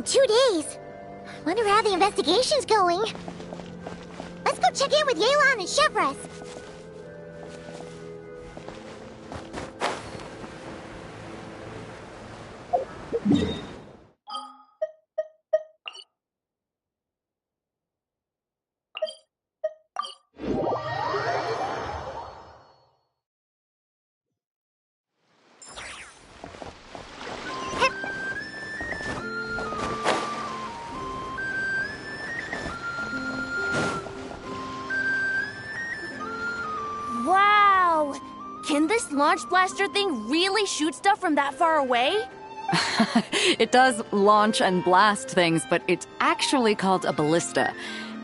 2 days. Wonder how the investigation's going. Let's go check in with Yelan and Chevres. Wow! Can this launch blaster thing really shoot stuff from that far away? It does launch and blast things, but it's actually called a ballista.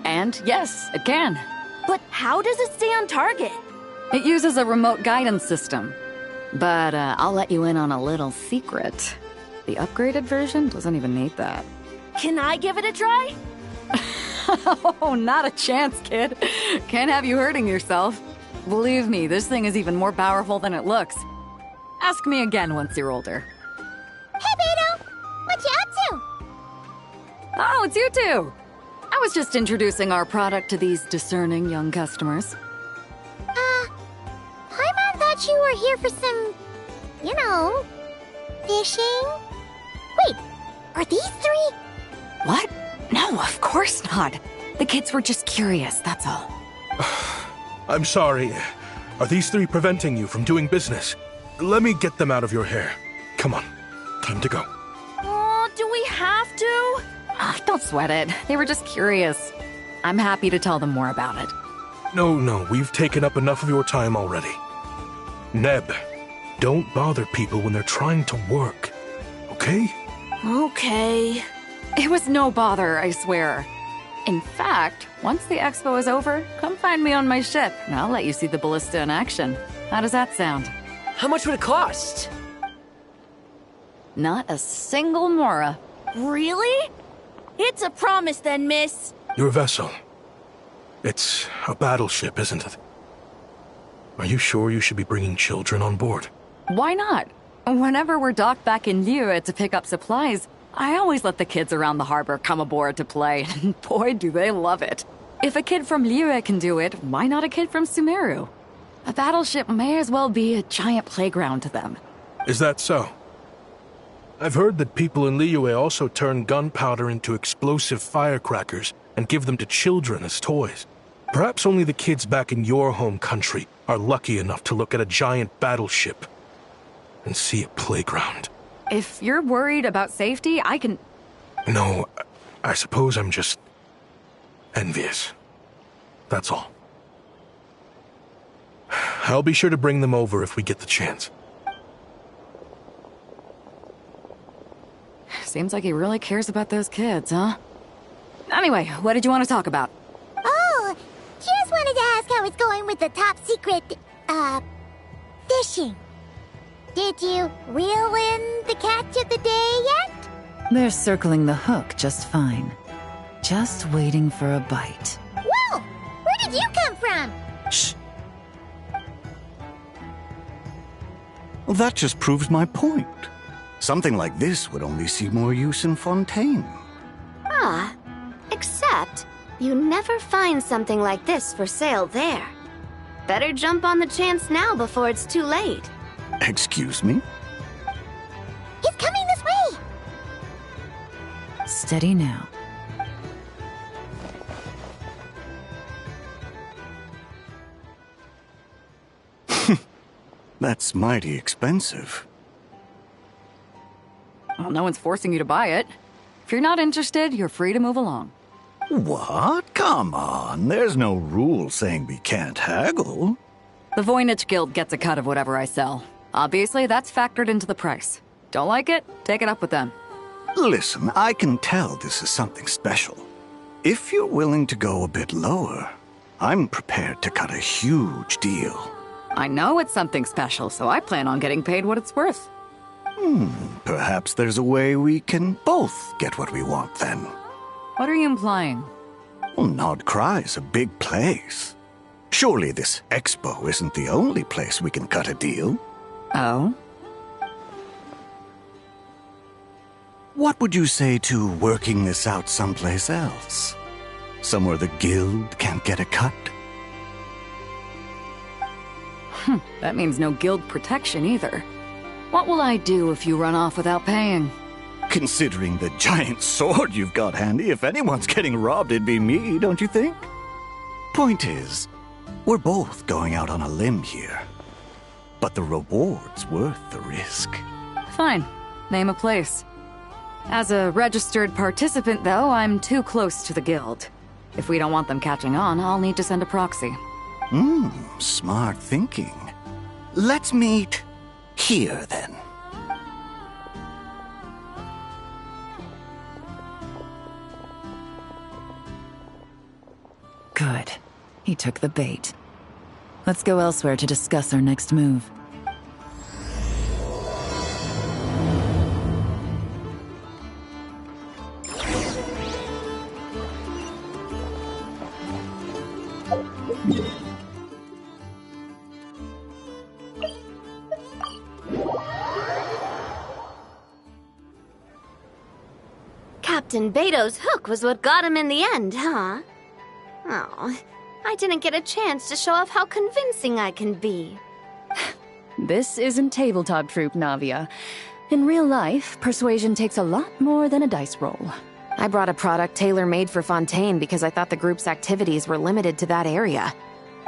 And yes, it can. But how does it stay on target? It uses a remote guidance system. But I'll let you in on a little secret. The upgraded version doesn't even need that. Can I give it a try? Oh, not a chance, kid. Can't have you hurting yourself. Believe me, this thing is even more powerful than it looks. Ask me again once you're older. Hey, Beto! What you up to? Oh, it's you two! I was just introducing our product to these discerning young customers. Paimon thought you were here for some, fishing? Wait, are these 3? What? No, of course not. The kids were just curious, that's all. I'm sorry. Are these 3 preventing you from doing business? Let me get them out of your hair. Come on. Time to go. Oh, do we have to? Don't sweat it. They were just curious. I'm happy to tell them more about it. No, we've taken up enough of your time already. Neb, don't bother people when they're trying to work, okay? Okay. It was no bother, I swear. In fact, once the expo is over, come find me on my ship, and I'll let you see the ballista in action. How does that sound? How much would it cost? Not a single mora. Really? It's a promise then, miss. Your vessel. It's a battleship, isn't it? Are you sure you should be bringing children on board? Why not? Whenever we're docked back in Liyue to pick up supplies, I always let the kids around the harbor come aboard to play, and boy, do they love it. If a kid from Liyue can do it, why not a kid from Sumeru? A battleship may as well be a giant playground to them. Is that so? I've heard that people in Liyue also turn gunpowder into explosive firecrackers and give them to children as toys. Perhaps only the kids back in your home country are lucky enough to look at a giant battleship and see a playground. If you're worried about safety, I can... No, I suppose I'm just envious. That's all. I'll be sure to bring them over if we get the chance. Seems like he really cares about those kids, huh? Anyway, what did you want to talk about? Oh, just wanted to ask how it's going with the top secret, fishing. Did you reel in the catch of the day yet? They're circling the hook just fine. Just waiting for a bite. Whoa! Where did you come from? Shh. Well, that just proves my point. Something like this would only see more use in Fontaine. Except you never find something like this for sale there. Better jump on the chance now before it's too late. Excuse me? He's coming this way! Steady now. That's mighty expensive. Well, no one's forcing you to buy it. If you're not interested, you're free to move along. What? Come on, there's no rule saying we can't haggle. The Voynich Guild gets a cut of whatever I sell. Obviously, that's factored into the price. Don't like it? Take it up with them. Listen, I can tell this is something special. If you're willing to go a bit lower, I'm prepared to cut a huge deal. I know it's something special, so I plan on getting paid what it's worth. Perhaps there's a way we can both get what we want then. What are you implying? Well, Nod Cry's a big place. Surely this expo isn't the only place we can cut a deal. Oh? What would you say to working this out someplace else? Somewhere the guild can't get a cut? That means no guild protection either. What will I do if you run off without paying? Considering the giant sword you've got handy, if anyone's getting robbed, it'd be me, don't you think? Point is, we're both going out on a limb here. But the reward's worth the risk. Fine. Name a place. As a registered participant, though, I'm too close to the guild. If we don't want them catching on, I'll need to send a proxy. Smart thinking. Let's meet here, then. Good. He took the bait. Let's go elsewhere to discuss our next move. Captain Beto's hook was what got him in the end, huh? Oh, I didn't get a chance to show off how convincing I can be. This isn't tabletop troop, Navia. In real life, persuasion takes a lot more than a dice roll. I brought a product tailor-made for Fontaine because I thought the group's activities were limited to that area.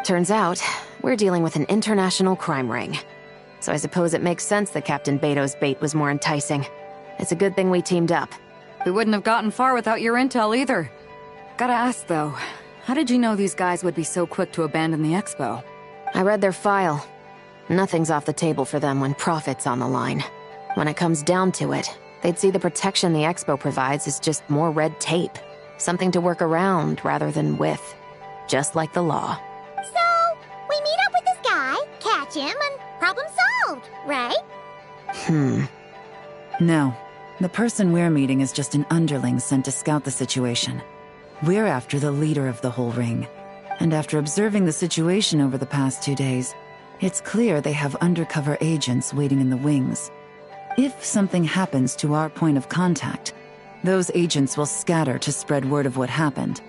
Turns out, we're dealing with an international crime ring. So I suppose it makes sense that Captain Beto's bait was more enticing. It's a good thing we teamed up. We wouldn't have gotten far without your intel either. Gotta ask, though, how did you know these guys would be so quick to abandon the expo? I read their file. Nothing's off the table for them when profit's on the line. When it comes down to it, they'd see the protection the expo provides as just more red tape. Something to work around rather than with. Just like the law. So, we meet up with this guy, catch him, and problem solved, right? No. The person we're meeting is just an underling sent to scout the situation. We're after the leader of the whole ring. And after observing the situation over the past 2 days, it's clear they have undercover agents waiting in the wings. If something happens to our point of contact, those agents will scatter to spread word of what happened.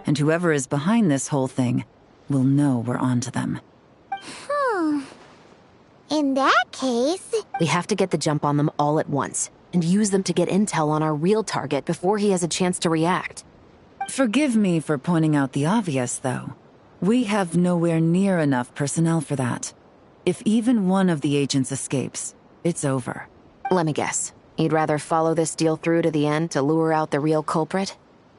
And whoever is behind this whole thing will know we're onto them. In that case... We have to get the jump on them all at once, and use them to get intel on our real target before he has a chance to react. Forgive me for pointing out the obvious, though. We have nowhere near enough personnel for that. If even one of the agents escapes, it's over. Let me guess. You'd rather follow this deal through to the end to lure out the real culprit?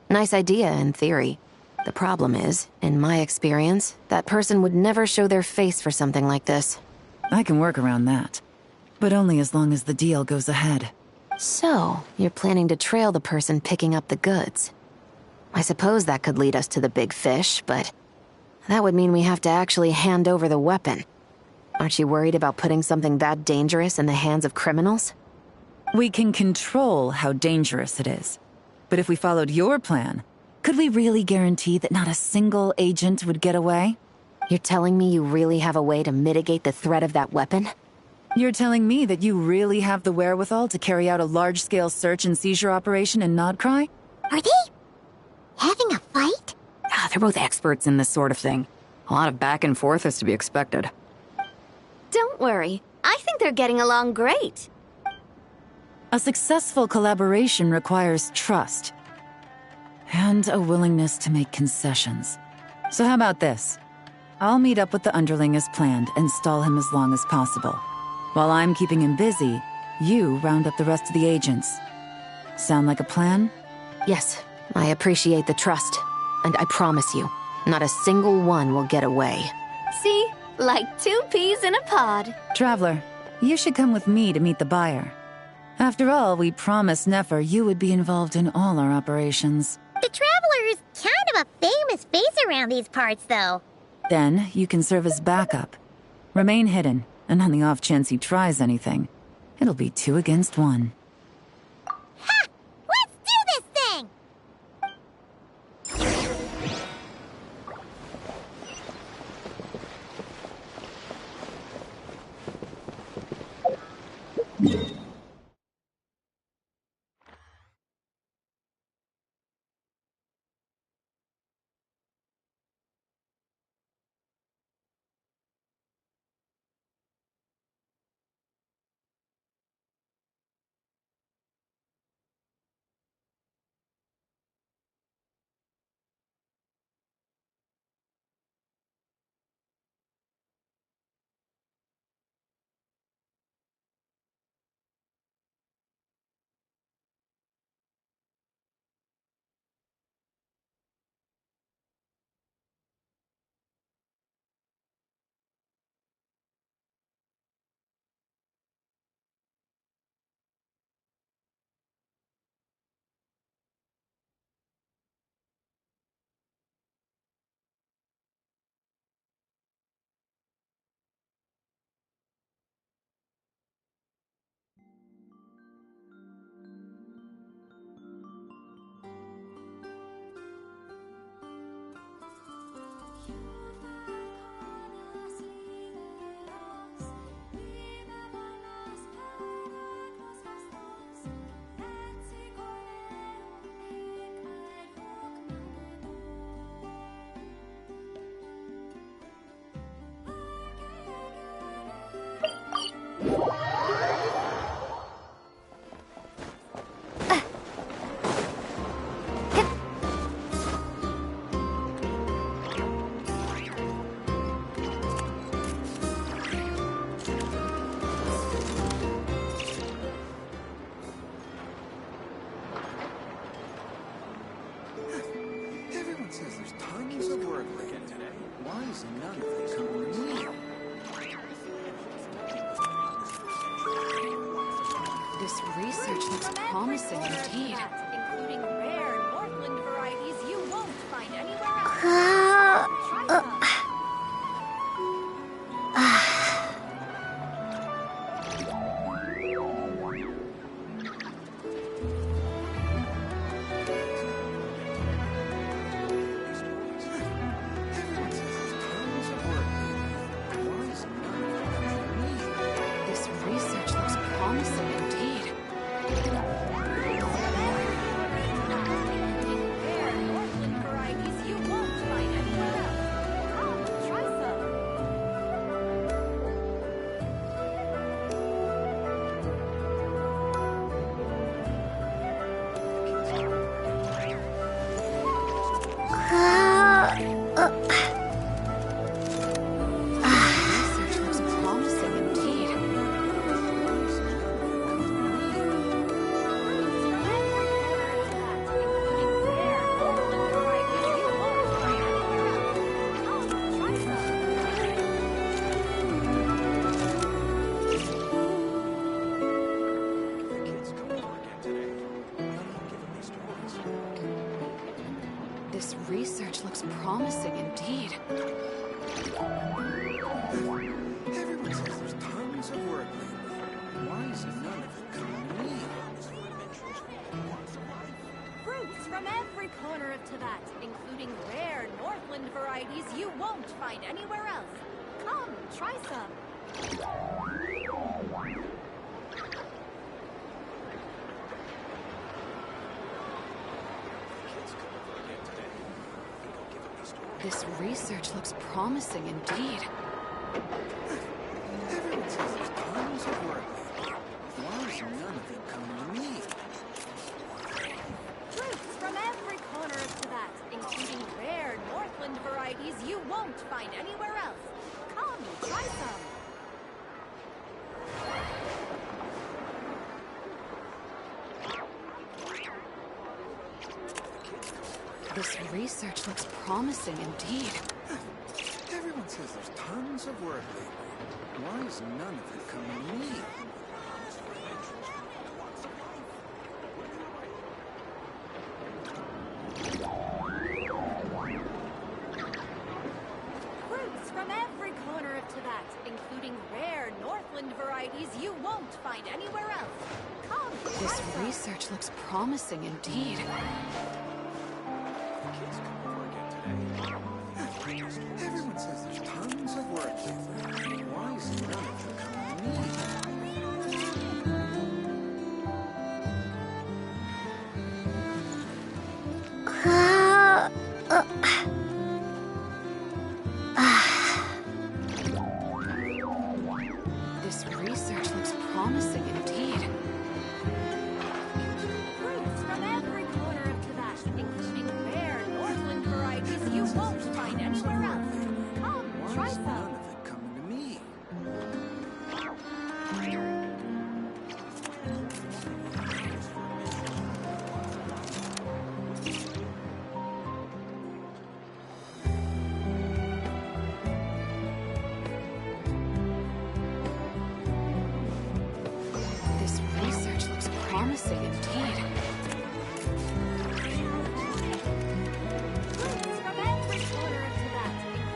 Nice idea, in theory. The problem is, in my experience, that person would never show their face for something like this. I can work around that. But only as long as the deal goes ahead. So, you're planning to trail the person picking up the goods. I suppose that could lead us to the big fish, but that would mean we have to actually hand over the weapon. Aren't you worried about putting something that dangerous in the hands of criminals? We can control how dangerous it is. But if we followed your plan, could we really guarantee that not a single agent would get away? You're telling me you really have a way to mitigate the threat of that weapon? You're telling me that you really have the wherewithal to carry out a large-scale search and seizure operation in Nodcry? Are they having a fight? They're both experts in this sort of thing. A lot of back and forth is to be expected. Don't worry. I think they're getting along great. A successful collaboration requires trust. And a willingness to make concessions. So how about this? I'll meet up with the underling as planned and stall him as long as possible. While I'm keeping him busy, you round up the rest of the agents. Sound like a plan? Yes, I appreciate the trust. And I promise you, not a single one will get away. See? Like 2 peas in a pod. Traveler, you should come with me to meet the buyer. After all, we promised Nefer you would be involved in all our operations. The Traveler is kind of a famous face around these parts, though. Then, you can serve as backup. Remain hidden, and on the off chance he tries anything, it'll be 2 against 1. Ha! Let's do this thing! Everyone says there's tons of work to get today. Why is none of it coming to me? This research looks promising indeed. Including rare Northland varieties you won't find anywhere else. Try some. This research looks promising indeed. Rare Northland varieties you won't find anywhere else. Come, try some. Research looks promising indeed. This research looks promising indeed. Everyone says there's tons of work lately. Why is none of it coming to me? Fruits from every corner of Tibet, including rare Northland varieties you won't find anywhere else. Come, try some. This research looks promising indeed. Everyone says there's tons of work lately. Why is none of it coming to me? Fruits from every corner of Tibet, including rare Northland varieties you won't find anywhere else. Come, try some. This research looks promising indeed. Everyone says there's tons of work lately. Why is none of it coming to me? Fruits from every corner of Tibet, including rare Northland varieties you won't find anywhere else. Come, try This some. research looks promising indeed. Everyone says there's tons of work lately. Why is none of it coming to me? This research looks promising indeed. Fruits from every corner of Tibet, including rare Northland varieties you won't find anywhere else. Come, Why try is some. none of it coming to me? This research looks promising indeed. Fruits from every corner of Tibet,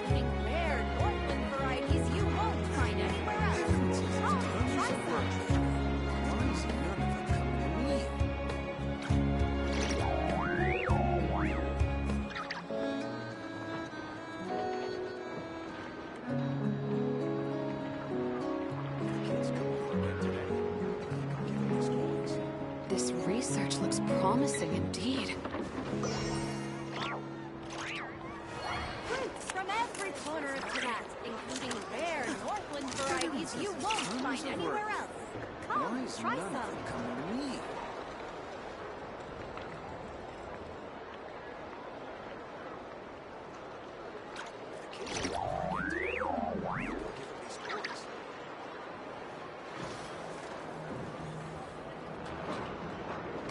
including rare Northland varieties you won't find anywhere else. Everyone says there's Come, tons try of work some. lately. Why is none of it coming to me? This research looks promising indeed. Fruits from every corner of Tibet, including rare Northland varieties you won't find find anywhere else. Why Come, is try none of some. them coming to me? If the kids don't forget today, I'll give them these toys.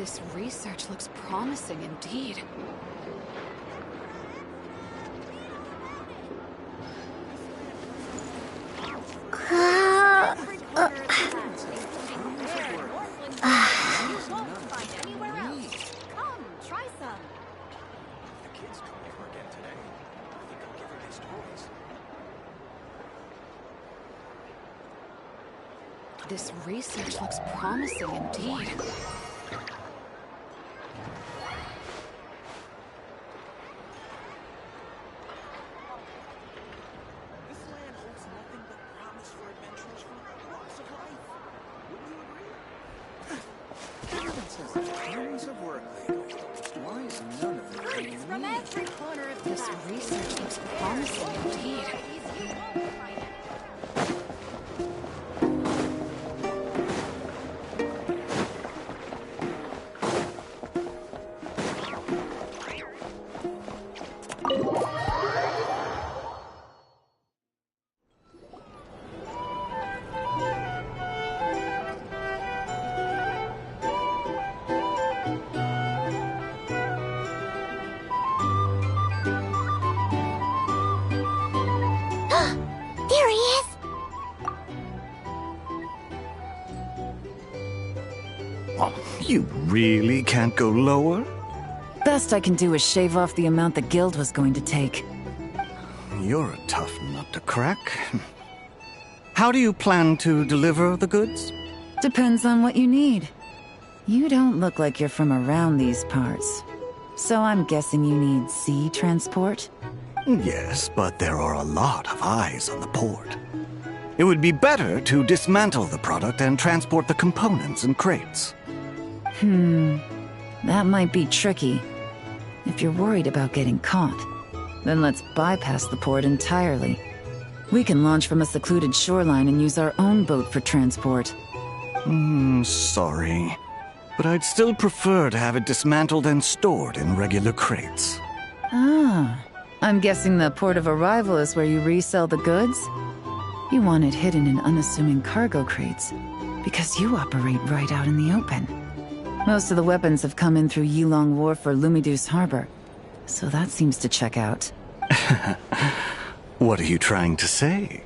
This research looks promising indeed. Every corner of Tibet, including rare Northland varieties you won't find anywhere else. Come, try some. If the kids come over again today, I think I'll give her these toys. This research looks promising indeed. This land holds nothing but promise for adventurers from all walks of life. Wouldn't you agree? Everyone says there's tons of work lately. Why is none of them coming Fruits to from me? every corner of This Tibet. research looks promising indeed. Varieties you won't find anywhere else. There he is! Oh, you really can't go lower? Best I can do is shave off the amount the guild was going to take. You're a tough nut to crack. How do you plan to deliver the goods? Depends on what you need. You don't look like you're from around these parts. So I'm guessing you need sea transport? Yes, but there are a lot of eyes on the port. It would be better to dismantle the product and transport the components in crates. That might be tricky. If you're worried about getting caught, then let's bypass the port entirely. We can launch from a secluded shoreline and use our own boat for transport. Sorry. But I'd still prefer to have it dismantled and stored in regular crates. Ah, I'm guessing the port of arrival is where you resell the goods? You want it hidden in unassuming cargo crates, because you operate right out in the open. Most of the weapons have come in through Yilong Wharf or Lumiduce Harbor, so that seems to check out. What are you trying to say?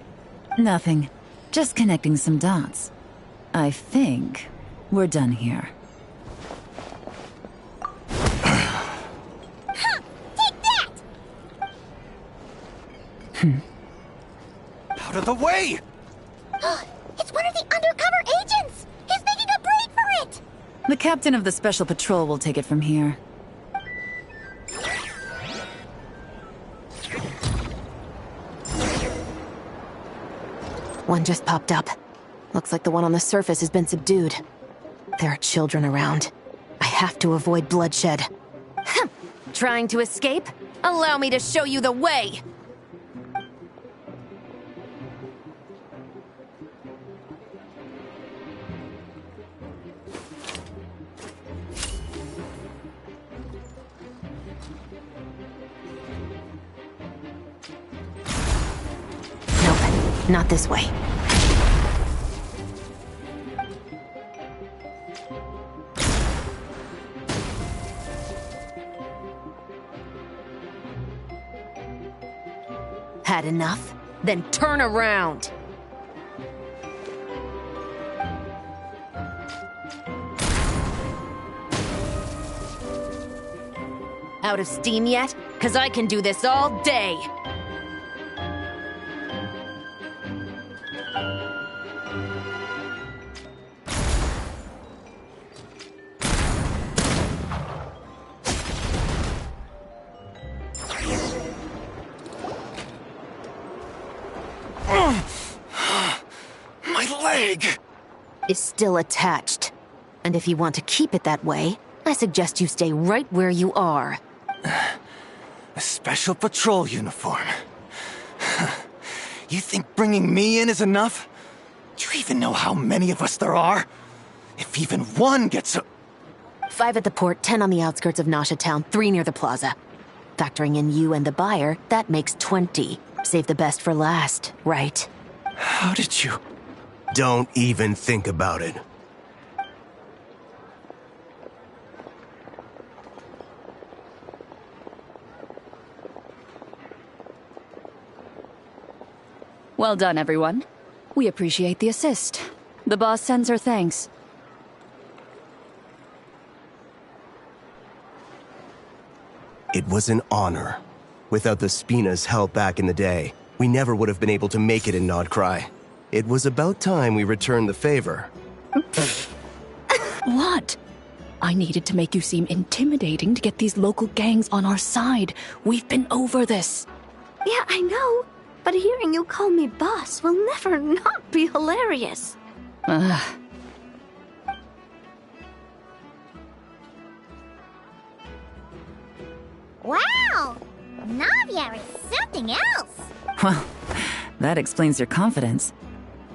Nothing. Just connecting some dots. I think we're done here. Take that! Out of the way! It's one of the undercover agents! He's making a break for it! The captain of the Special Patrol will take it from here. One just popped up. Looks like the one on the surface has been subdued. There are children around. I have to avoid bloodshed. Trying to escape? Allow me to show you the way! Nope, not this way. Had enough? Then turn around! Out of steam yet? 'Cause I can do this all day! My leg! Is still attached. And if you want to keep it that way, I suggest you stay right where you are. A special patrol uniform. You think bringing me in is enough? Do you even know how many of us there are? If even one gets a... 5 at the port, 10 on the outskirts of Nasha Town, 3 near the plaza. Factoring in you and the buyer, that makes 20. Save the best for last, right? How did you... Don't even think about it. Well done, everyone. We appreciate the assist. The boss sends her thanks. It was an honor. Without the Spina's help back in the day, we never would have been able to make it in Nodcry. It was about time we returned the favor. What? I needed to make you seem intimidating to get these local gangs on our side. We've been over this. Yeah, I know. But hearing you call me boss will never not be hilarious. Ugh. Wow! Navia is something else! Well, that explains your confidence.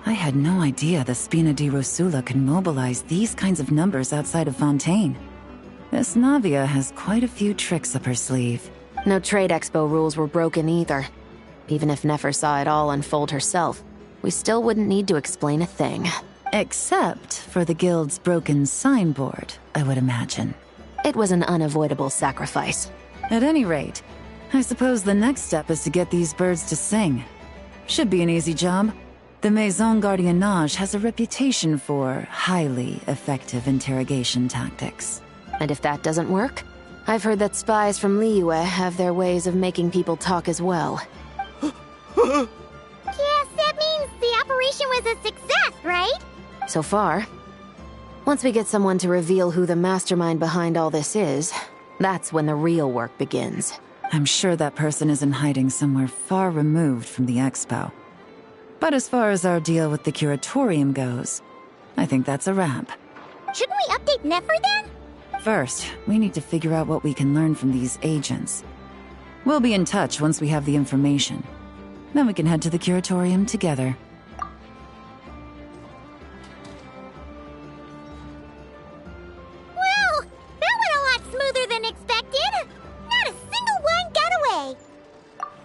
I had no idea the Spina di Rosula could mobilize these kinds of numbers outside of Fontaine. This Navia has quite a few tricks up her sleeve. No trade expo rules were broken either. Even if Nefer saw it all unfold herself, we still wouldn't need to explain a thing. Except for the guild's broken signboard, I would imagine. It was an unavoidable sacrifice. At any rate, I suppose the next step is to get these birds to sing. Should be an easy job. The Maison Gardiennage has a reputation for highly effective interrogation tactics. And if that doesn't work, I've heard that spies from Liyue have their ways of making people talk as well. Yes, that means the operation was a success, right? So far. Once we get someone to reveal who the mastermind behind all this is, that's when the real work begins. I'm sure that person is in hiding somewhere far removed from the expo. But as far as our deal with the curatorium goes, I think that's a wrap. Shouldn't we update Nefer then? First, we need to figure out what we can learn from these agents. We'll be in touch once we have the information. Then we can head to the curatorium together. Well, that went a lot smoother than expected. Not a single one got away.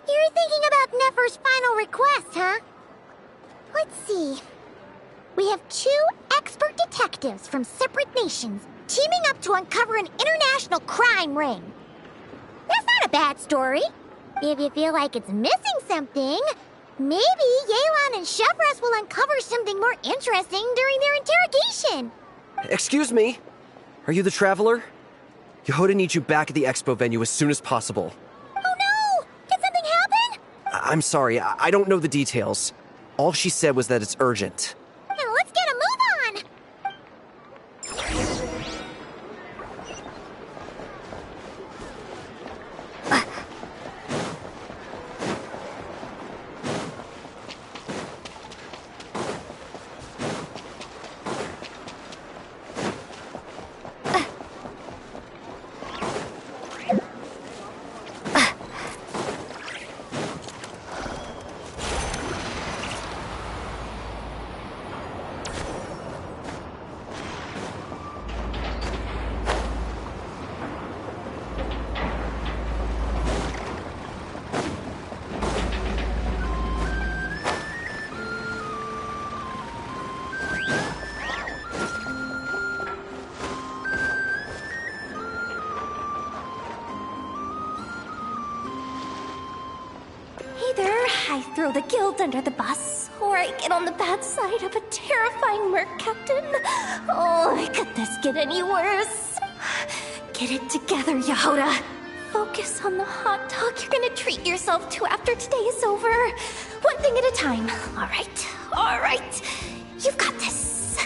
You're thinking about Nefer's final request, huh? Let's see. We have 2 expert detectives from separate nations teaming up to uncover an international crime ring. That's not a bad story. If you feel like it's missing something, maybe Yelan and Chevres will uncover something more interesting during their interrogation. Excuse me? Are you the Traveler? Yehoda needs you back at the expo venue as soon as possible. Oh no! Did something happen? I'm sorry, I don't know the details. All she said was that it's urgent. Then let's get a move on! I throw the guild under the bus, or I get on the bad side of a terrifying merc captain. Oh, could this get any worse? Get it together, Yehoda. Focus on the hot dog you're gonna treat yourself to after today is over. One thing at a time. All right. You've got this.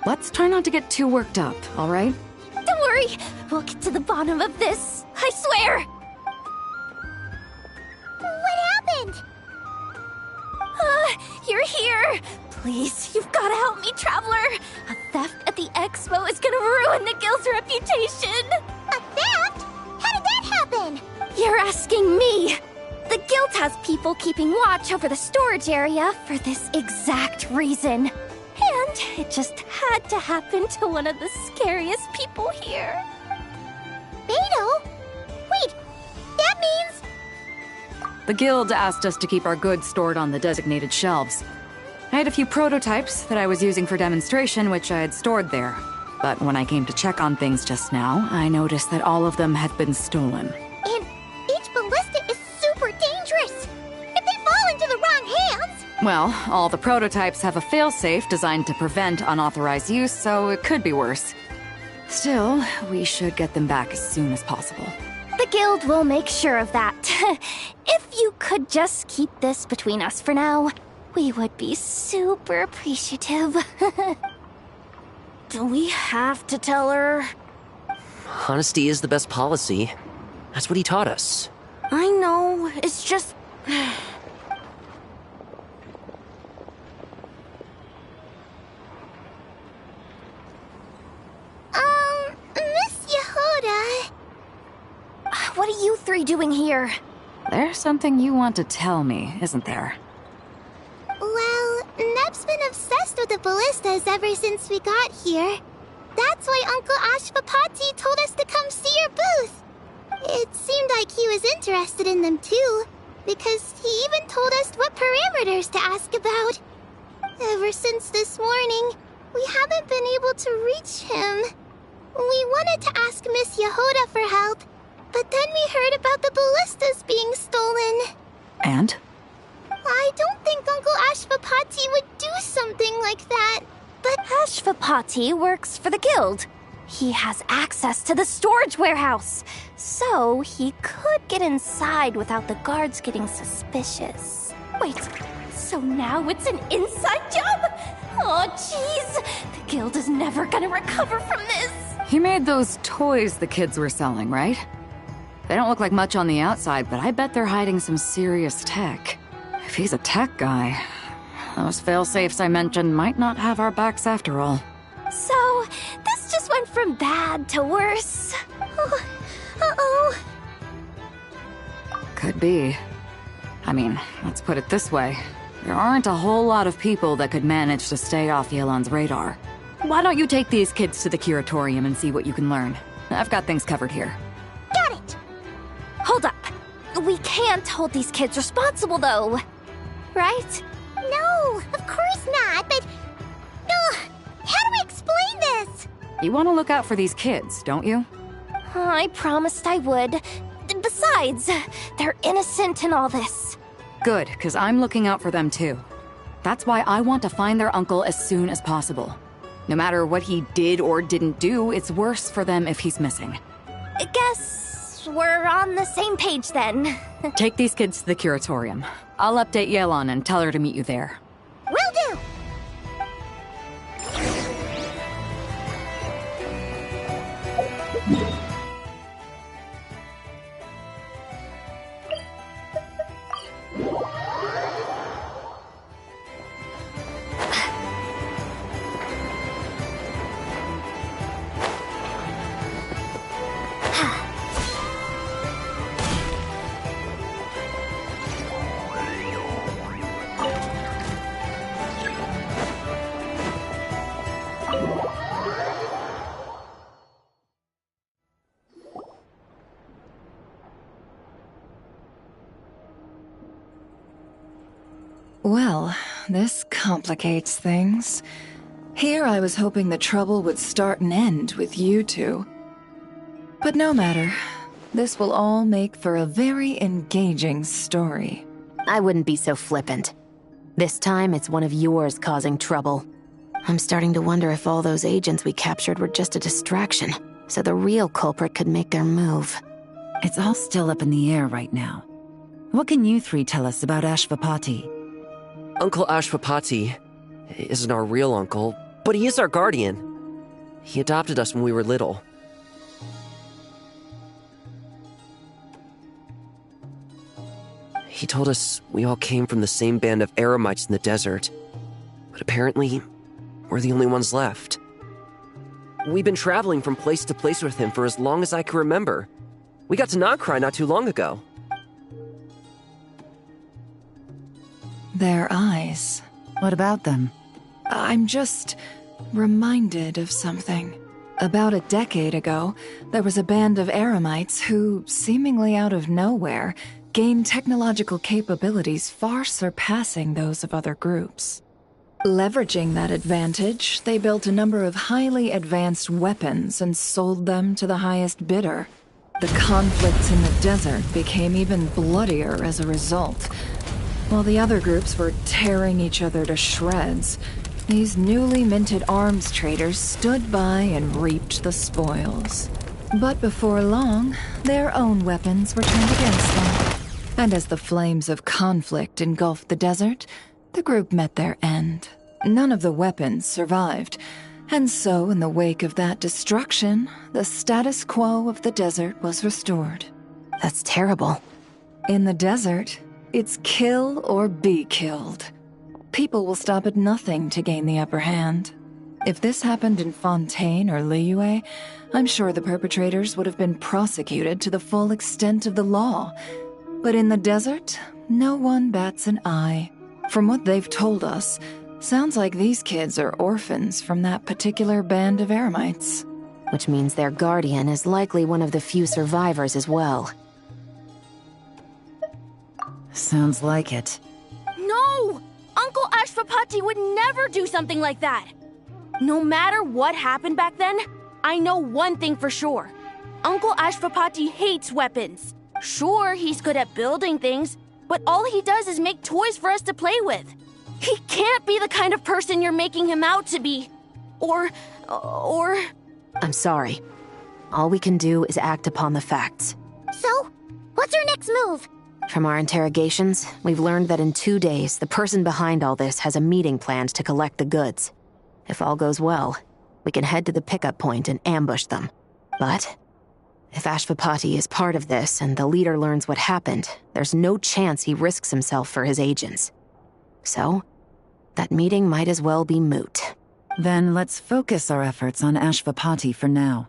Let's try not to get too worked up, all right? Don't worry. We'll get to the bottom of this. I swear. What happened? You're here. Please, you've got to help me, Traveler. A theft at the expo is gonna ruin the guild's reputation. A theft? How did that happen? You're asking me. The guild has people keeping watch over the storage area for this exact reason. And it just had to happen to one of the scariest people here. Beto? Wait, that means... The guild asked us to keep our goods stored on the designated shelves. I had a few prototypes that I was using for demonstration, which I had stored there. But when I came to check on things just now, I noticed that all of them had been stolen. And each ballista is super dangerous! If they fall into the wrong hands... Well, all the prototypes have a failsafe designed to prevent unauthorized use, so it could be worse. Still, we should get them back as soon as possible. The guild will make sure of that. If you could just keep this between us for now, we would be super appreciative. Do we have to tell her? Honesty is the best policy. That's what he taught us. I know, it's just... Miss Yehuda... What are you three doing here? There's something you want to tell me, isn't there? Well, Neb's been obsessed with the ballistas ever since we got here. That's why Uncle Ashvapati told us to come see your booth. It seemed like he was interested in them too, because he even told us what parameters to ask about. Ever since this morning, we haven't been able to reach him. We wanted to ask Miss Yehuda for help, but then we heard about the ballistas being stolen. And? I don't think Uncle Ashvapati would do something like that, but... Ashvapati works for the guild. He has access to the storage warehouse, so he could get inside without the guards getting suspicious. Wait, so now it's an inside job? Oh, jeez. The guild is never gonna recover from this. He made those toys the kids were selling, right? They don't look like much on the outside, but I bet they're hiding some serious tech. If he's a tech guy, those fail-safes I mentioned might not have our backs after all. So, this just went from bad to worse. Oh, uh-oh. Could be. I mean, let's put it this way. There aren't a whole lot of people that could manage to stay off Yelan's radar. Why don't you take these kids to the curatorium and see what you can learn? I've got things covered here. Got it! Hold up. We can't hold these kids responsible, though. Right? No, of course not, but... how do we explain this? You want to look out for these kids, don't you? I promised I would. Besides, they're innocent in all this. Good, because I'm looking out for them too. That's why I want to find their uncle as soon as possible. No matter what he did or didn't do, it's worse for them if he's missing. I guess we're on the same page then. Take these kids to the curatorium. I'll update Yelan and tell her to meet you there. Will do! Well, this complicates things. Here I was hoping the trouble would start and end with you two. But no matter. This will all make for a very engaging story. I wouldn't be so flippant. This time, it's one of yours causing trouble. I'm starting to wonder if all those agents we captured were just a distraction, so the real culprit could make their move. It's all still up in the air right now. What can you three tell us about Ashvapati? Uncle Ashvapati isn't our real uncle, but he is our guardian. He adopted us when we were little. He told us we all came from the same band of eremites in the desert, but apparently, we're the only ones left. We've been traveling from place to place with him for as long as I can remember. We got to Nagcry not too long ago. Their eyes. What about them? I'm just reminded of something. About a decade ago, there was a band of Eremites who, seemingly out of nowhere, gained technological capabilities far surpassing those of other groups. Leveraging that advantage, they built a number of highly advanced weapons and sold them to the highest bidder. The conflicts in the desert became even bloodier as a result. While the other groups were tearing each other to shreds, these newly minted arms traders stood by and reaped the spoils. But before long, their own weapons were turned against them. And as the flames of conflict engulfed the desert, the group met their end. None of the weapons survived. And so, in the wake of that destruction, the status quo of the desert was restored. That's terrible. In the desert, it's kill or be killed. People will stop at nothing to gain the upper hand. If this happened in Fontaine or Liyue, I'm sure the perpetrators would have been prosecuted to the full extent of the law. But in the desert, no one bats an eye. From what they've told us, sounds like these kids are orphans from that particular band of Eremites. Which means their guardian is likely one of the few survivors as well. Sounds like it. No! Uncle Ashfapati would never do something like that! No matter what happened back then, I know one thing for sure. Uncle Ashfapati hates weapons. Sure, he's good at building things, but all he does is make toys for us to play with. He can't be the kind of person you're making him out to be. Or... I'm sorry. All we can do is act upon the facts. So, what's our next move? From our interrogations, we've learned that in 2 days, the person behind all this has a meeting planned to collect the goods. If all goes well, we can head to the pickup point and ambush them. But if Ashfapati is part of this and the leader learns what happened, there's no chance he risks himself for his agents. So, that meeting might as well be moot. Then let's focus our efforts on Ashfapati for now.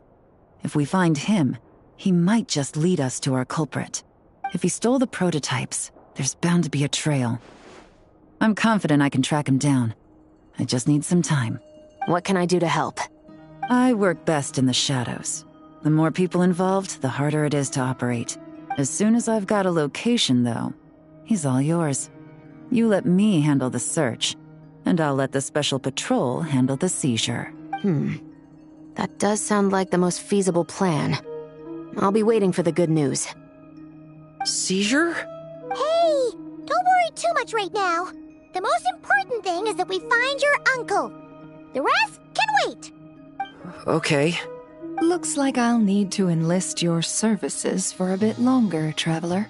If we find him, he might just lead us to our culprit. If he stole the prototypes, there's bound to be a trail. I'm confident I can track him down. I just need some time. What can I do to help? I work best in the shadows. The more people involved, the harder it is to operate. As soon as I've got a location, though, he's all yours. You let me handle the search, and I'll let the special patrol handle the seizure. That does sound like the most feasible plan. I'll be waiting for the good news. Seizure? Hey, don't worry too much right now. The most important thing is that we find your uncle. The rest can wait. Okay. Looks like I'll need to enlist your services for a bit longer, traveler.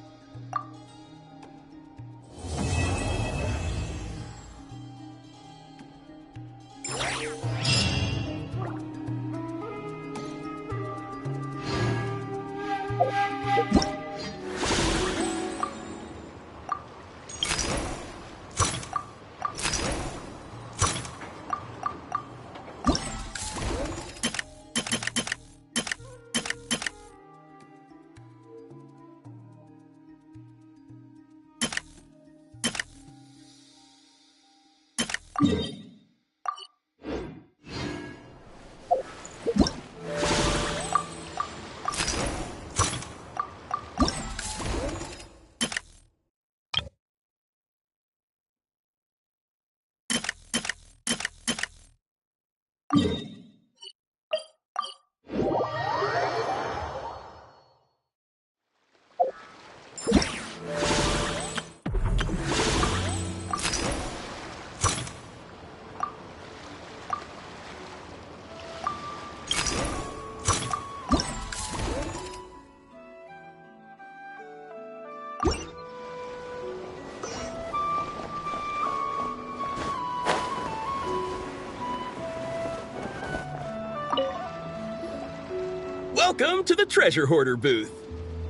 Welcome to the Treasure Hoarder booth.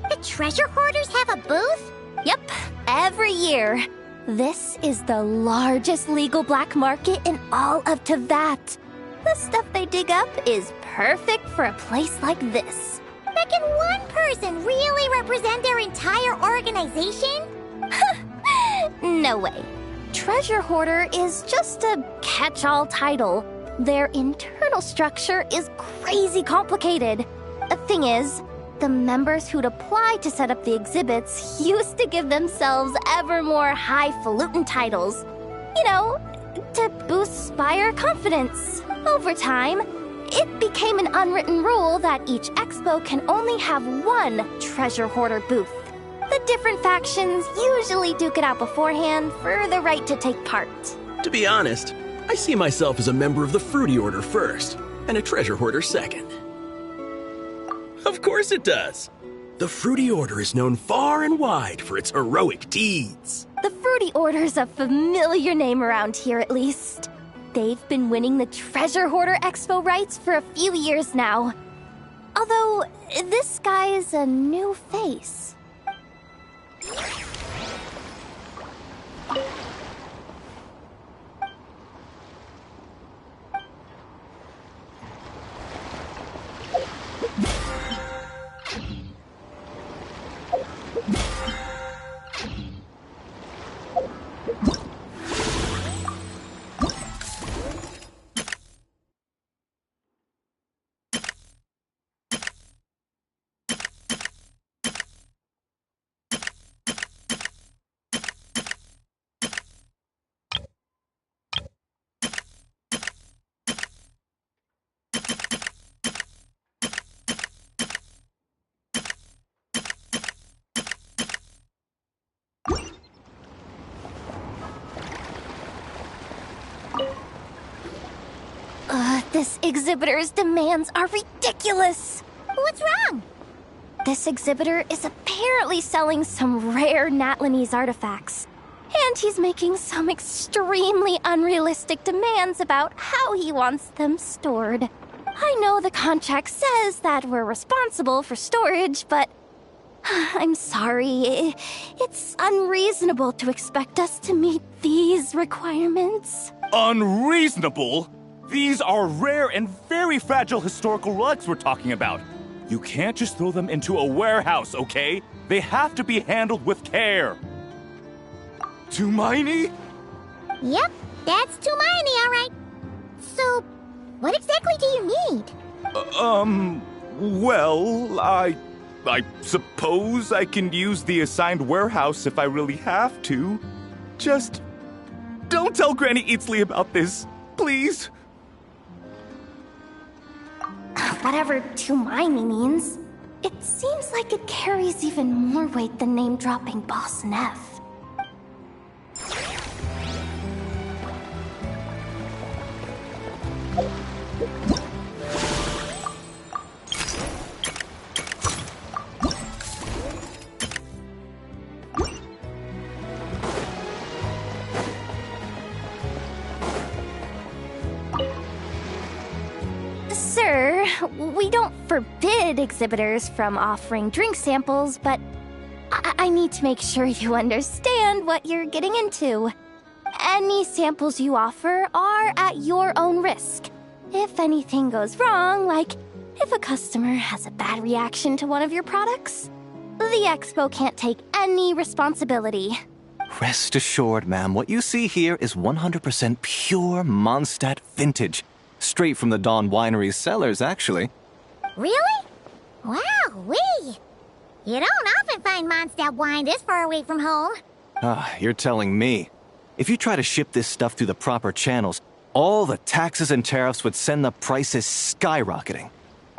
The Treasure Hoarders have a booth? Yep, every year. This is the largest legal black market in all of Tevat. The stuff they dig up is perfect for a place like this. But can one person really represent their entire organization? No way. treasure hoarder is just a catch-all title. Their internal structure is crazy complicated. The thing is, the members who'd apply to set up the exhibits used to give themselves ever more highfalutin titles. You know, to boost buyer confidence. Over time, it became an unwritten rule that each expo can only have one treasure hoarder booth. The different factions usually duke it out beforehand for the right to take part. To be honest, I see myself as a member of the Fruity Order first, and a treasure hoarder second. Of course it does. The Fruity Order is known far and wide for its heroic deeds. The Fruity Order's a familiar name around here, at least. They've been winning the Treasure Hoarder Expo rights for a few years now. Although, this guy's a new face. This exhibitor's demands are ridiculous! What's wrong? This exhibitor is apparently selling some rare Natlanese artifacts. And he's making some extremely unrealistic demands about how he wants them stored. I know the contract says that we're responsible for storage, but I'm sorry. It's unreasonable to expect us to meet these requirements. Unreasonable? These are rare and very fragile historical relics we're talking about. You can't just throw them into a warehouse, okay? They have to be handled with care. Tumaini? Yep, that's Tumaini, all right. So, what exactly do you need? Well, I suppose I can use the assigned warehouse if I really have to. Just don't tell Granny Eatsley about this, please. Whatever Tumaini means, it seems like it carries even more weight than name-dropping Boss Neff. Sir, we don't forbid exhibitors from offering drink samples, but I need to make sure you understand what you're getting into. Any samples you offer are at your own risk. If anything goes wrong, like if a customer has a bad reaction to one of your products, the expo can't take any responsibility. Rest assured, ma'am, what you see here is 100% pure Mondstadt vintage. Straight from the Dawn Winery's cellars, actually. Really? Wow-wee! You don't often find Mondstadt wine this far away from home. You're telling me. If you try to ship this stuff through the proper channels, all the taxes and tariffs would send the prices skyrocketing.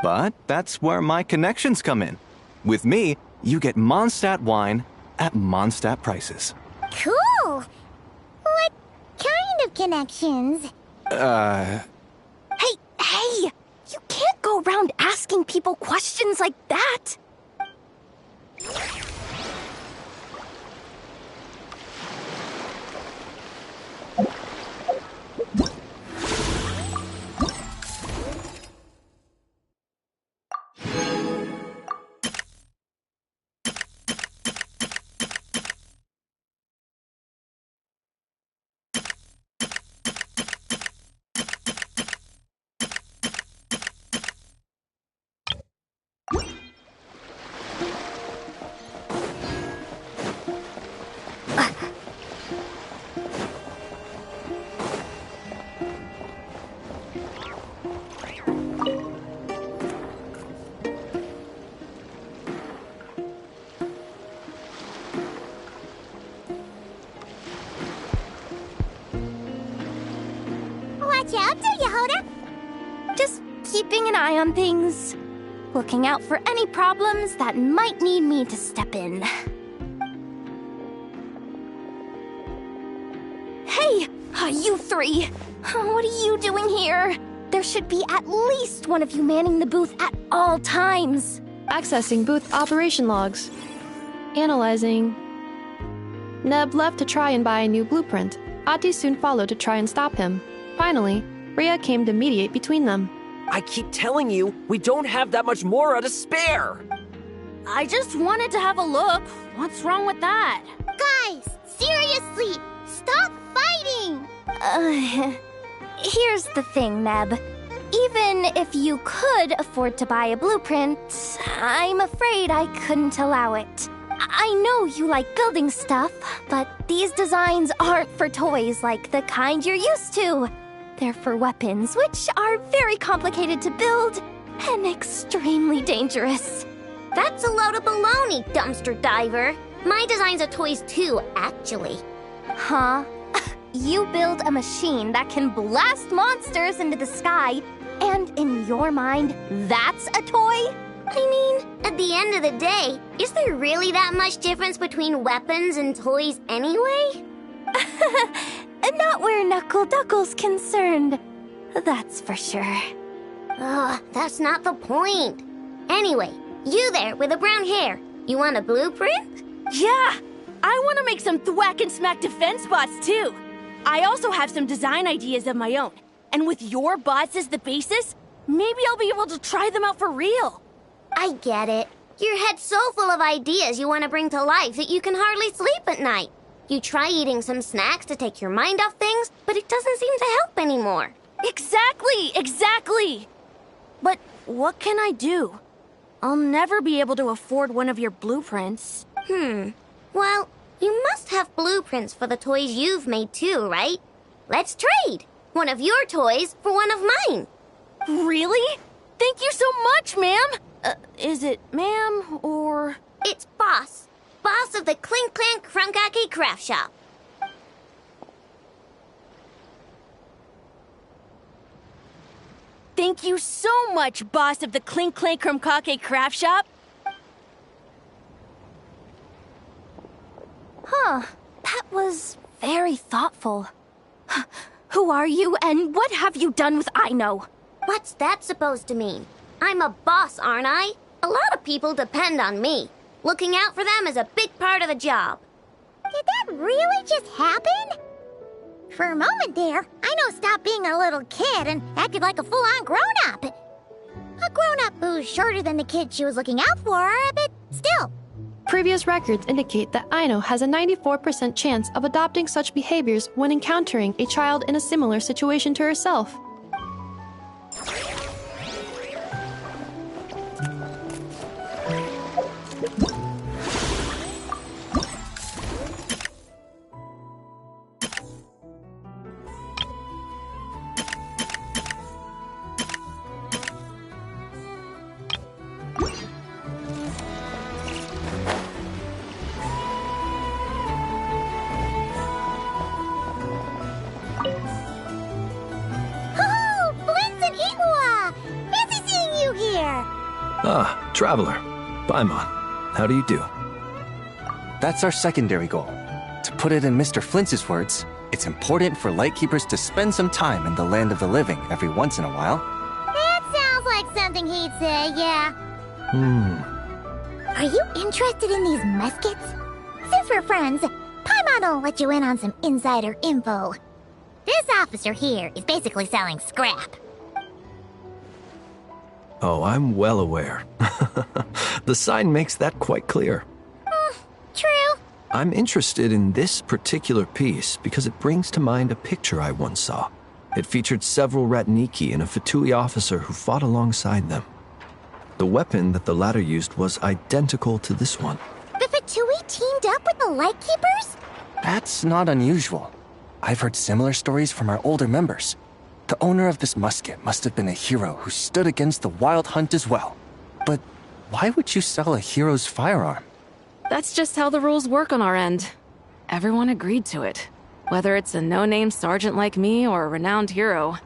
But that's where my connections come in. With me, you get Mondstadt wine at Mondstadt prices. Cool! What kind of connections? Hey! You can't go around asking people questions like that! Watch out, do you, Hoda? Just keeping an eye on things. Looking out for any problems that might need me to step in. Hey, you three! What are you doing here? There should be at least one of you manning the booth at all times. Accessing booth operation logs. Analyzing. Neb left to try and buy a new blueprint. Ati soon followed to try and stop him. Finally, Rhea came to mediate between them. I keep telling you, we don't have that much Mora to spare! I just wanted to have a look. What's wrong with that? Guys, seriously, stop fighting! Here's the thing, Neb. Even if you could afford to buy a blueprint, I'm afraid I couldn't allow it. I know you like building stuff, but these designs aren't for toys like the kind you're used to. They're for weapons, which are very complicated to build and extremely dangerous. That's a load of baloney, dumpster diver. My designs are toys too, actually. Huh? You build a machine that can blast monsters into the sky, and in your mind, that's a toy? I mean, at the end of the day, is there really that much difference between weapons and toys anyway? Not where Knuckle Duckle's concerned. That's for sure. Ugh, that's not the point. Anyway, you there with the brown hair, you want a blueprint? Yeah! I want to make some thwack and smack defense bots too. I also have some design ideas of my own. And with your bots as the basis, maybe I'll be able to try them out for real. I get it. Your head's so full of ideas you want to bring to life that you can hardly sleep at night. You try eating some snacks to take your mind off things, but it doesn't seem to help anymore. Exactly! But what can I do? I'll never be able to afford one of your blueprints. Well, you must have blueprints for the toys you've made too, right? Let's trade. One of your toys for one of mine. Really? Thank you so much, ma'am. Is it ma'am or... It's Boss. Boss of the Clink Clank Krumkake Craft Shop. Thank you so much, boss of the Clink Clank Krumkake Craft Shop. Huh. That was very thoughtful. Who are you, and what have you done with Aino? What's that supposed to mean? I'm a boss, aren't I? A lot of people depend on me. Looking out for them is a big part of the job. Did that really just happen? For a moment there, Aino stopped being a little kid and acted like a full-on grown-up. A grown-up who's shorter than the kid she was looking out for, but still. Previous records indicate that Aino has a 94% chance of adopting such behaviors when encountering a child in a similar situation to herself. Ah, Traveler. Paimon, how do you do? That's our secondary goal. To put it in Mr. Flintz's words, it's important for Lightkeepers to spend some time in the land of the living every once in a while. That sounds like something he'd say, yeah. Are you interested in these muskets? Since we're friends, Paimon will let you in on some insider info. This officer here is basically selling scrap. Oh, I'm well aware. The sign makes that quite clear. True. I'm interested in this particular piece because it brings to mind a picture I once saw. It featured several Ratniki and a Fatui officer who fought alongside them. The weapon that the latter used was identical to this one. The Fatui teamed up with the Lightkeepers? That's not unusual. I've heard similar stories from our older members. The owner of this musket must have been a hero who stood against the wild hunt as well. But why would you sell a hero's firearm? That's just how the rules work on our end. Everyone agreed to it, whether it's a no-name sergeant like me or a renowned hero.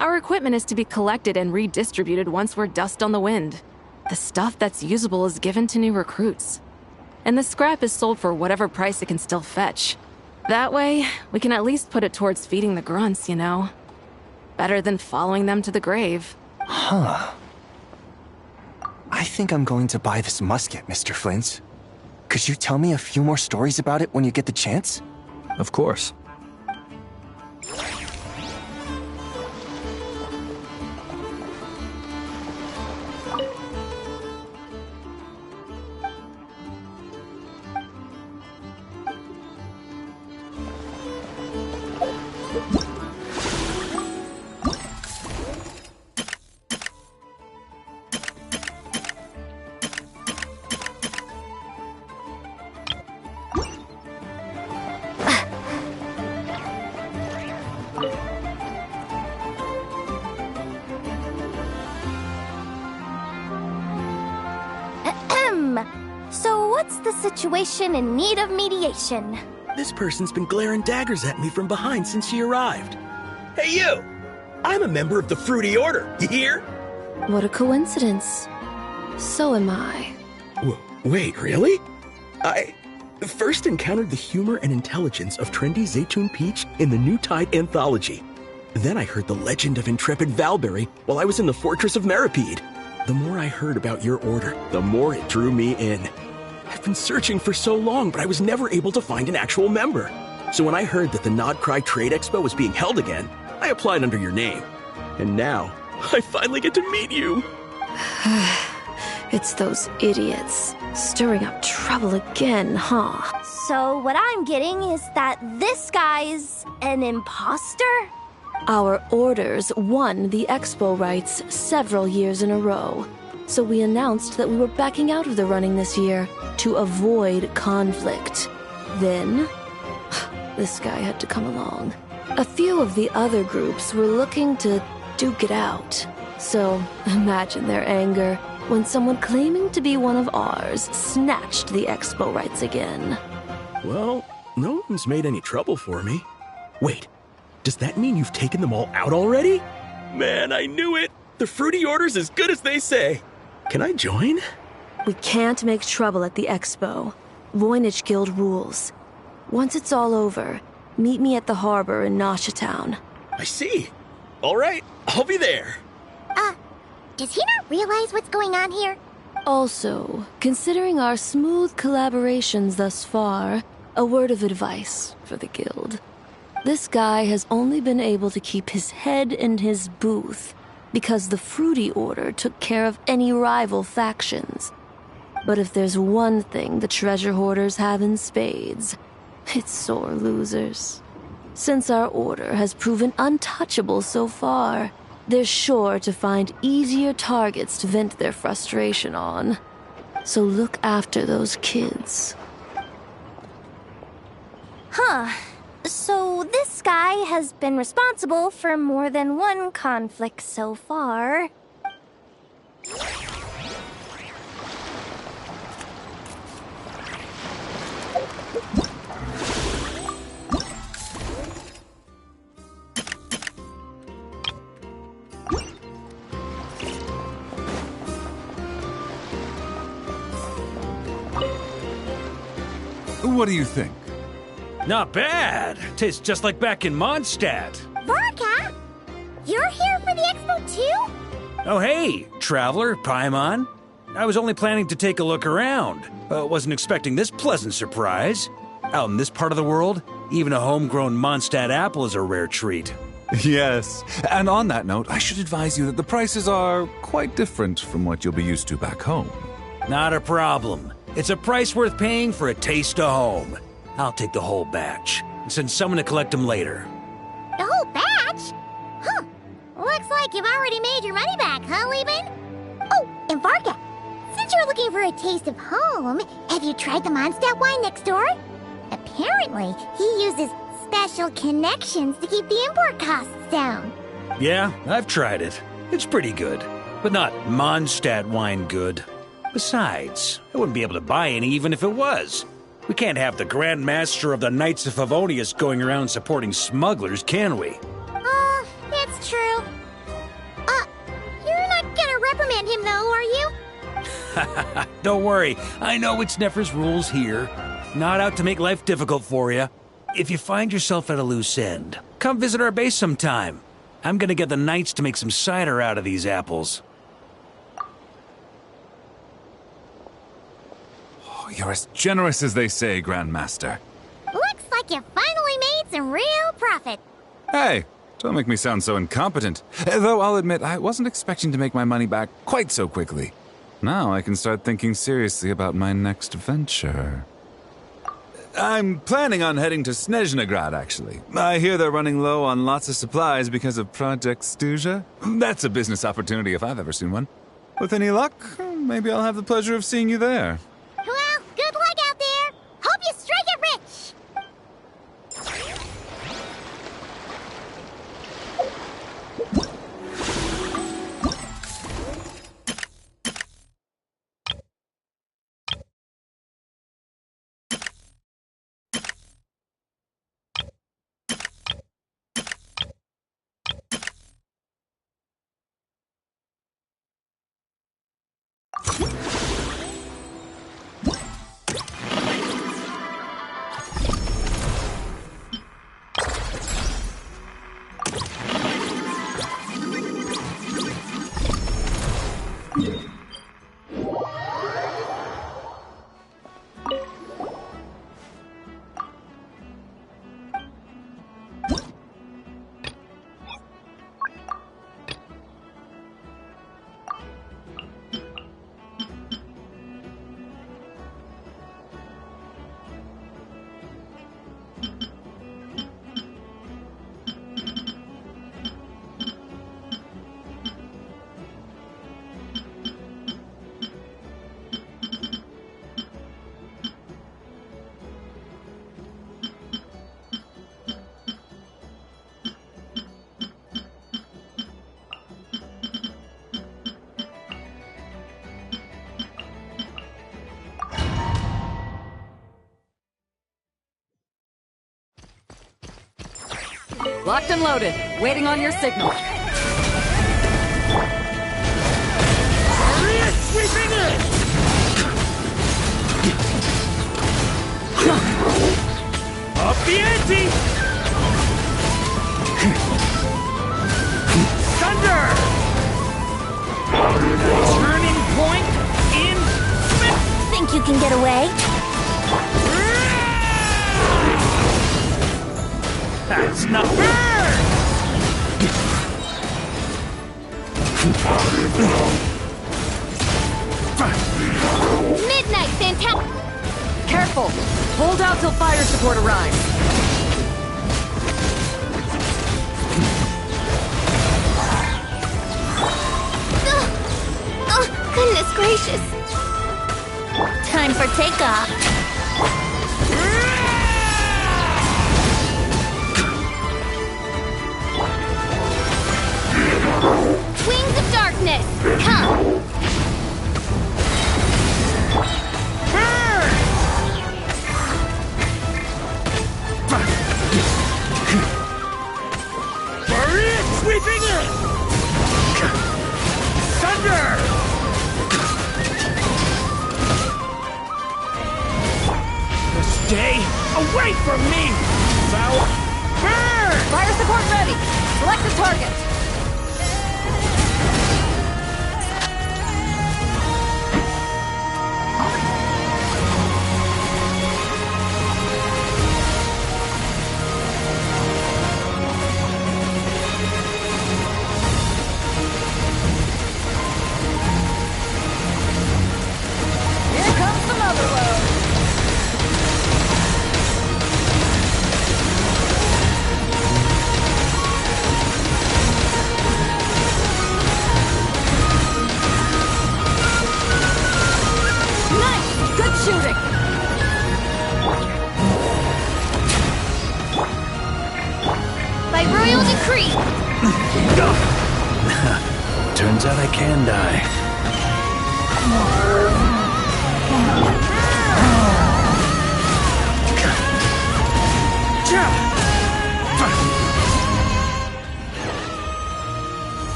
Our equipment is to be collected and redistributed once we're dust on the wind. The stuff that's usable is given to new recruits. And the scrap is sold for whatever price it can still fetch. That way, we can at least put it towards feeding the grunts, you know? Better than following them to the grave. Huh. I think I'm going to buy this musket, Mr. Flint. Could you tell me a few more stories about it when you get the chance? Of course. So what's the situation in need of mediation? This person's been glaring daggers at me from behind since she arrived. Hey, you! I'm a member of the Fruity Order, you hear? What a coincidence. So am I. Wait, really? I first encountered the humor and intelligence of trendy Zaytun Peach in the New Tide anthology. Then I heard the legend of intrepid Valberry while I was in the Fortress of Meripede. The more I heard about your order, the more it drew me in. I've been searching for so long, but I was never able to find an actual member. So when I heard that the Nodcry Trade Expo was being held again, I applied under your name. And now, I finally get to meet you. It's those idiots. Stirring up trouble again, huh? So what I'm getting is that this guy's an imposter? Our orders won the expo rights several years in a row. So we announced that we were backing out of the running this year to avoid conflict. Then, this guy had to come along. A few of the other groups were looking to duke it out. So imagine their anger when someone claiming to be one of ours snatched the expo rights again. Well, no one's made any trouble for me. Wait, does that mean you've taken them all out already? Man, I knew it! The Fruity Order's as good as they say. Can I join? We can't make trouble at the expo. Voynich Guild rules. Once it's all over, meet me at the harbor in Nasha Town. I see. All right, I'll be there. Does he not realize what's going on here? Also, considering our smooth collaborations thus far, a word of advice for the guild. This guy has only been able to keep his head in his booth because the Fruity Order took care of any rival factions. But if there's one thing the treasure hoarders have in spades, it's sore losers. Since our order has proven untouchable so far, they're sure to find easier targets to vent their frustration on. So look after those kids. Huh. So this guy has been responsible for more than one conflict so far. What do you think? Not bad. Tastes just like back in Mondstadt. Vorka? You're here for the expo too? Oh hey, Traveler, Paimon. I was only planning to take a look around. Wasn't expecting this pleasant surprise. Out in this part of the world, even a homegrown Mondstadt apple is a rare treat. Yes, and on that note, I should advise you that the prices are quite different from what you'll be used to back home. Not a problem. It's a price worth paying for a taste of home. I'll take the whole batch and send someone to collect them later. The whole batch? Huh. Looks like you've already made your money back, huh, Leben? Oh, and Varga, since you're looking for a taste of home, have you tried the Mondstadt wine next door? Apparently, he uses special connections to keep the import costs down. Yeah, I've tried it. It's pretty good, but not Mondstadt wine good. Besides, I wouldn't be able to buy any even if it was. We can't have the Grand Master of the Knights of Favonius going around supporting smugglers, can we? It's true. You're not gonna reprimand him though, are you? Don't worry, I know it's Nefer's rules here. Not out to make life difficult for you. If you find yourself at a loose end, come visit our base sometime. I'm gonna get the Knights to make some cider out of these apples. Oh, you're as generous as they say, Grandmaster. Looks like you finally made some real profit. Hey, don't make me sound so incompetent. Though I'll admit, I wasn't expecting to make my money back quite so quickly. Now I can start thinking seriously about my next venture. I'm planning on heading to Snezhnegrad, actually. I hear they're running low on lots of supplies because of Project Stuja. That's a business opportunity if I've ever seen one. With any luck, maybe I'll have the pleasure of seeing you there. Well, good luck out there. Hope you strike it rich. Locked and loaded, waiting on your signal. Sweeping it! Up the ante! Thunder! Turning point in... Think you can get away? That's not fair! Midnight, fantastic! Careful! Hold out till fire support arrives. Oh, goodness gracious. Time for takeoff. Wings of darkness, come! Sweeping it! Thunder! Stay away from me! Foul! Burn! Fire support ready! Select the target! Turns out I can die.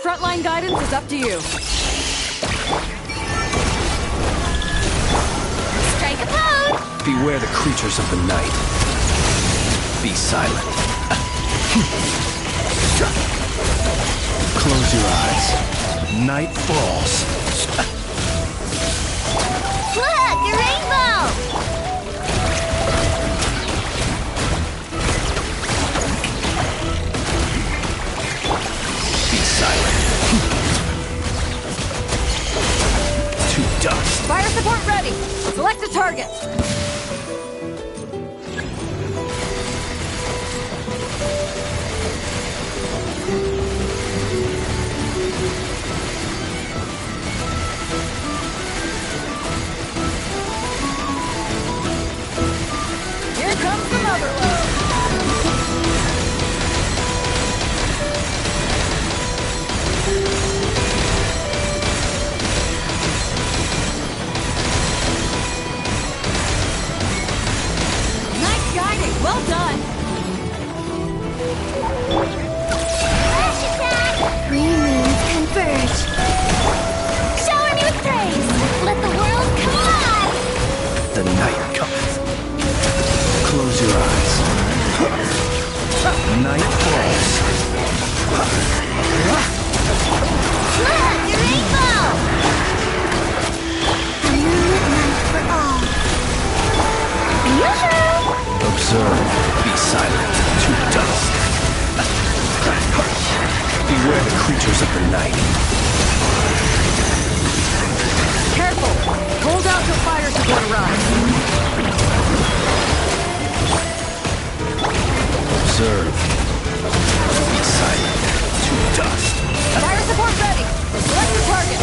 Frontline guidance is up to you. Strike a pose! Beware the creatures of the night. Be silent. Close your eyes. Night falls. Look, a rainbow! Be silent. To dust. Fire support ready. Select a target. Here comes the mother load. Nice guiding. Well done. Flash attack! Green moons converge. Shower me with praise! Let the world come alive! The night cometh. Close your eyes. Night falls. Look, a rainbow! A moonlit night for all. Yoo-hoo! Observe. Be silent. To dust. Beware the creatures of the night. Careful. Hold out till fire support arrives. Observe. Be silent. To dust. Fire support ready. Select the target.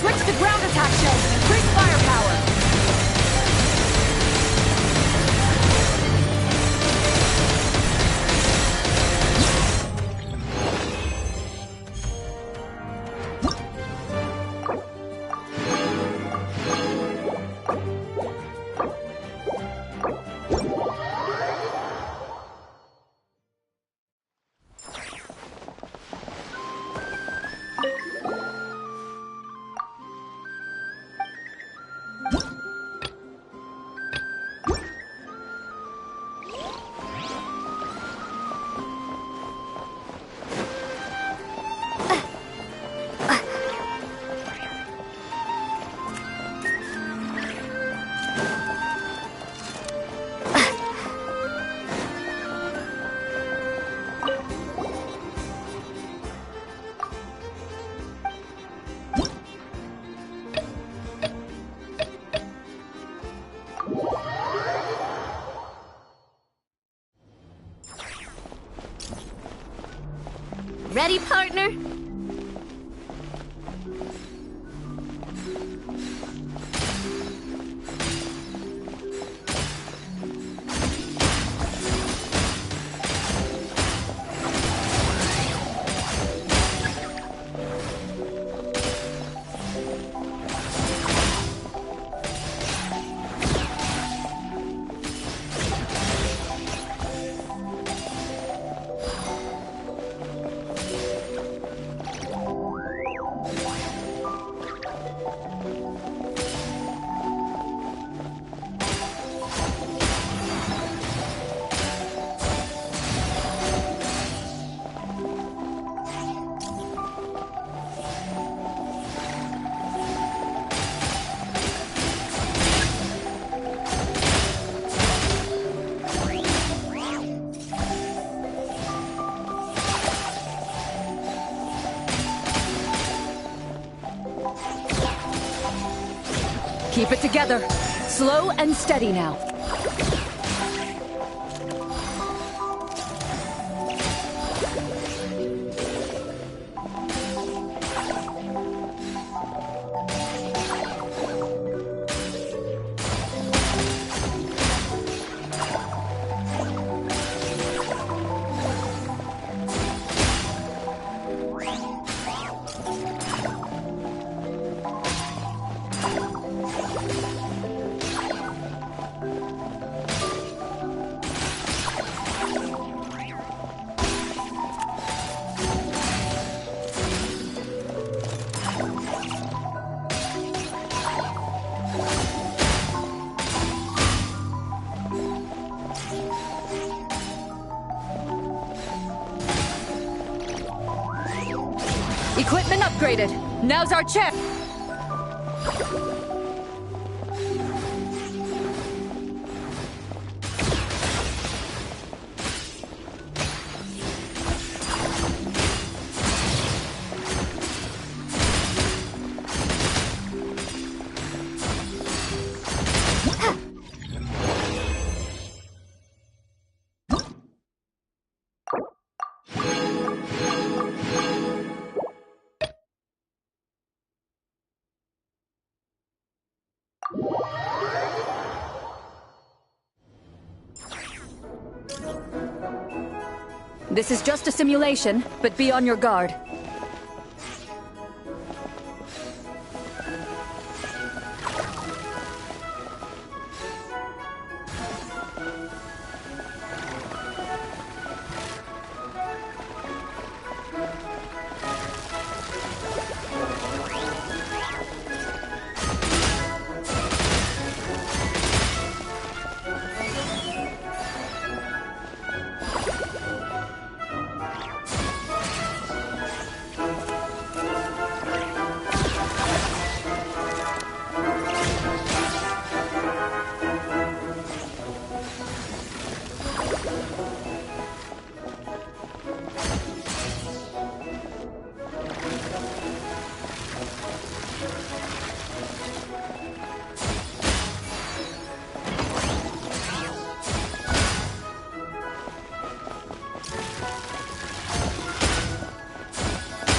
Switch to ground attack shells and increase firepower. Ready, partner? Keep it together. Slow and steady now. Equipment upgraded. Now's our chance. This is just a simulation, but be on your guard.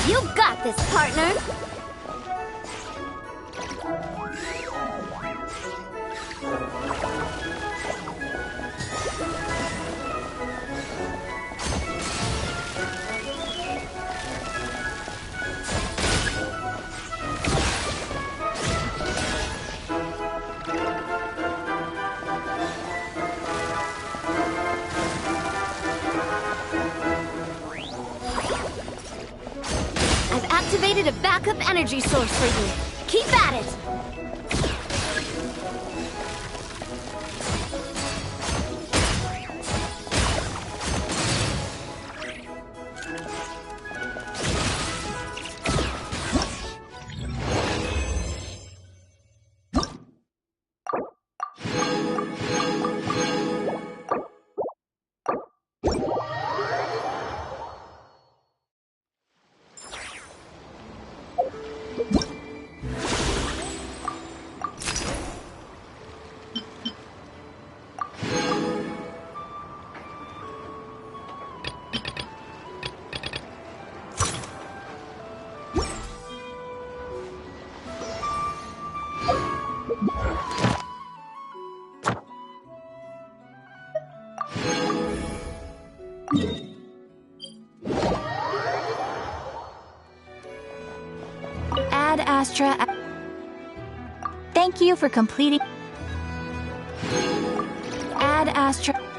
You got this, partner! Activated a backup energy source for you. Keep at it! Ad Astra. Thank you for completing. Ad Astra.